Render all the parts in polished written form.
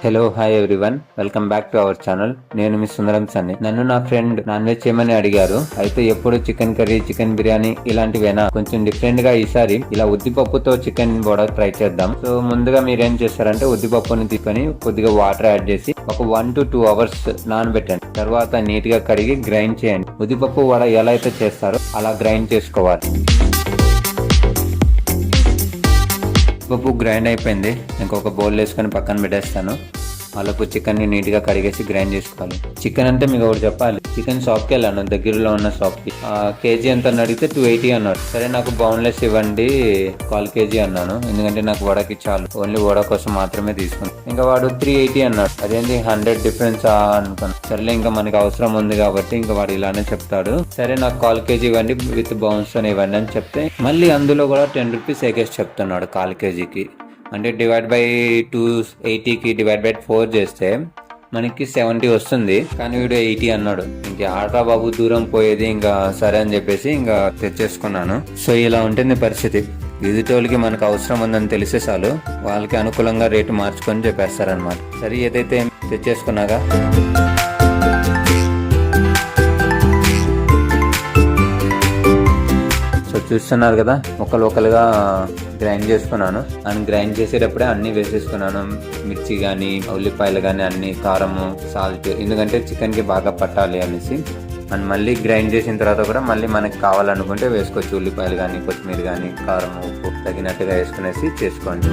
Hello hi everyone, welcome back to our channel. నేను మీ సుందరం సన్ని. నన్ను నా ఫ్రెండ్ నాన్ వెజ్ చేయమని అడిగారు. అయితే ఎప్పుడు చికెన్ కర్రీ, చికెన్ బిర్యానీ ఇలాంటివేనా, కొంచెం డిఫరెంట్ గా ఈసారి ఇలా ఉద్దిపప్పుతో చికెన్ కూడా ట్రై చేద్దాం. సో ముందుగా మీరేం చేస్తారంటే ఉద్దిపప్పుని తీసుకొని కొద్దిగా వాటర్ యాడ్ చేసి ఒక 1 to 2 hours నానబెట్టండి. తర్వాత నీట్ గా కడిగి గ్రైండ్ చేయండి. ఉద్దిపప్పు వడ ఎలా అయితే చేస్తారో అలా గ్రైండ్ చేసుకోవాలి. పప్పు గ్రైండ్ అయిపోయింది. ఇంకొక బౌల్ వేసుకొని పక్కన పెట్టేస్తాను. వాళ్ళకు చికెన్ ని నీట్ గా కడిగేసి గ్రైండ్ చేసుకోవాలి. చికెన్ అంటే మీకు ఒకటి చెప్పాలి, చికెన్ షాప్ కి వెళ్ళాను, దగ్గరలో ఉన్న షాప్ కి. కేజీ ఎంత అని అడిగితే 280 అన్నాడు. సరే నాకు బౌన్లెస్ ఇవ్వండి 1/4 kg అన్నాను, ఎందుకంటే నాకు వడకి చాలు, ఓన్లీ వడ కోసం మాత్రమే తీసుకున్నాను. ఇంకా వాడు 380 అన్నాడు. అదేంటి 100 డిఫరెన్స్ అనుకున్నాను. సరేలే ఇంకా మనకి అవసరం ఉంది కాబట్టి ఇంకా వాడు ఇలానే చెప్తాడు. సరే నాకు 1/4 kg ఇవ్వండి విత్ బౌన్స్ తో ఇవ్వండి అని చెప్తే మళ్ళీ అందులో కూడా 10 rupees ఎగేసి చెప్తున్నాడు 1/4 kgకి. అంటే డివైడ్ బై 280కి డివైడ్ బై 4 చేస్తే మనకి 70 వస్తుంది. కానీ వీడు 80 అన్నాడు. ఇంకా ఆడ్రా బాబు, దూరం పోయేది. ఇంకా సరే అని చెప్పేసి ఇంకా తెచ్చేసుకున్నాను. సో ఇలా ఉంటుంది పరిస్థితి. ఎదుటోళ్ళకి మనకు అవసరం ఉందని తెలిసే చాలు వాళ్ళకి అనుకూలంగా రేటు మార్చుకొని చెప్పేస్తారనమాట. సరే ఏదైతే తెచ్చేసుకున్నాగా చూస్తున్నారు కదా, ఒకలుగా గ్రైండ్ చేసుకున్నాను. అండ్ గ్రైండ్ చేసేటప్పుడే అన్ని వేసేసుకున్నాను. మిర్చి కానీ, ఉల్లిపాయలు కానీ, అన్ని, కారము, సాల్ట్, ఎందుకంటే చికెన్ కి బాగా పట్టాలి అనేసి. అండ్ మళ్ళీ గ్రైండ్ చేసిన తర్వాత కూడా మళ్ళీ మనకి కావాలనుకుంటే వేసుకోవచ్చు. ఉల్లిపాయలు కానీ, కొత్తిమీర కానీ, కారం, ఉప్పు తగినట్టుగా వేసుకునేసి చేసుకోండి.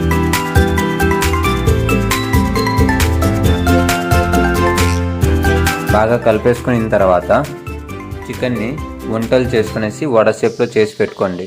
బాగా కలిపేసుకున్న తర్వాత చికెన్ని వంటలు చేసుకునేసి వడ షేప్లో చేసి పెట్టుకోండి.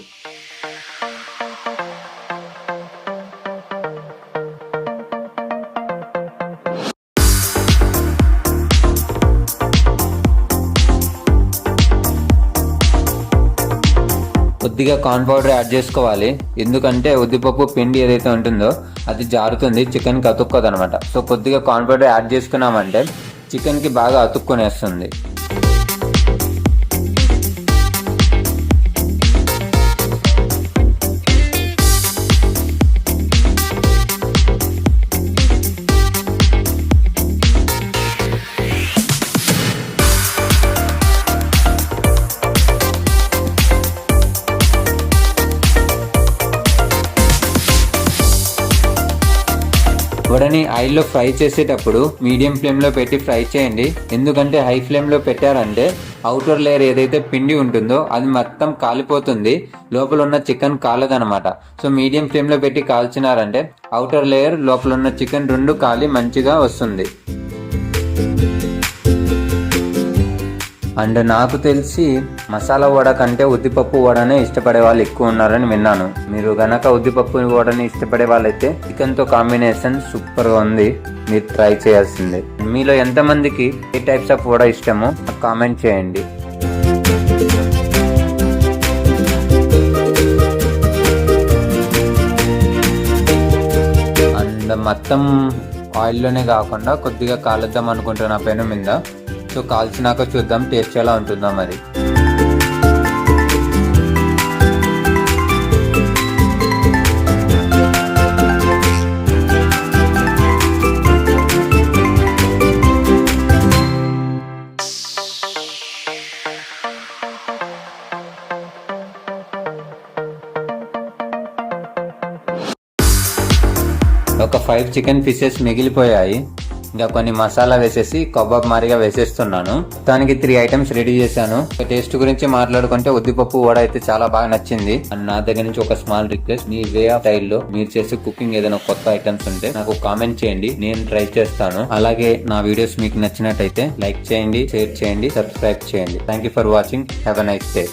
కొద్దిగా కార్న్ పౌడర్ యాడ్ చేసుకోవాలి, ఎందుకంటే ఉద్దిపప్పు పిండి ఏదైతే ఉంటుందో అది జారుతుంది, చికెన్కి అతుక్కోదు అనమాట. సో కొద్దిగా కార్న్ పౌడర్ యాడ్ చేసుకున్నామంటే చికెన్కి బాగా అతుక్కునేస్తుంది. వడని ఆయిల్లో ఫ్రై చేసేటప్పుడు మీడియం ఫ్లేమ్లో పెట్టి ఫ్రై చేయండి. ఎందుకంటే హై ఫ్లేమ్లో పెట్టారంటే అవుటర్ లేయర్ ఏదైతే పిండి ఉంటుందో అది మొత్తం కాలిపోతుంది, లోపల ఉన్న చికెన్ కాలదనమాట. సో మీడియం ఫ్లేమ్లో పెట్టి కాల్చినారంటే అవుటర్ లేయర్, లోపల ఉన్న చికెన్ రెండు కాలి మంచిగా వస్తుంది. అండ్ నాకు తెలిసి మసాలా వడ కంటే ఉద్దిపప్పు వడనే ఇష్టపడే వాళ్ళు ఎక్కువ ఉన్నారని విన్నాను. మీరు గనక ఉద్దిపప్పు వడని ఇష్టపడే వాళ్ళైతే చికెన్తో కాంబినేషన్ సూపర్గా ఉంది, మీరు ట్రై చేయాల్సిందే. మీలో ఎంతమందికి ఏ టైప్స్ ఆఫ్ వడ ఇష్టమో కామెంట్ చేయండి. అండ్ మొత్తం ఆయిల్లోనే కాకుండా కొద్దిగా కాలుద్దాం అనుకుంటున్నా పెను మీద. సో కాల్చినాక చూద్దాం టేస్ట్ ఎలా ఉంటుందో మరి. ఒక 5 చికెన్ పీసెస్ మిగిలిపోయాయి. ఇంకా కొన్ని మసాలా వేసేసి కబాబ్ మారిగా వేసేస్తున్నాను. దానికి 3 items రెడీ చేశాను. టేస్ట్ గురించి మాట్లాడుకుంటే ఉద్దిపప్పు వడ అయితే చాలా బాగా నచ్చింది. అండ్ నా దగ్గర నుంచి ఒక small request, me way of స్టైల్లో మీరు చేసే కుకింగ్ ఏదైనా కొత్త ఐటమ్స్ ఉంటే నాకు కామెంట్ చేయండి, నేను ట్రై చేస్తాను. అలాగే నా వీడియోస్ మీకు నచ్చినట్టయితే లైక్ చేయండి, షేర్ చేయండి, సబ్స్క్రైబ్ చేయండి. Thank you for watching. Have a nice day.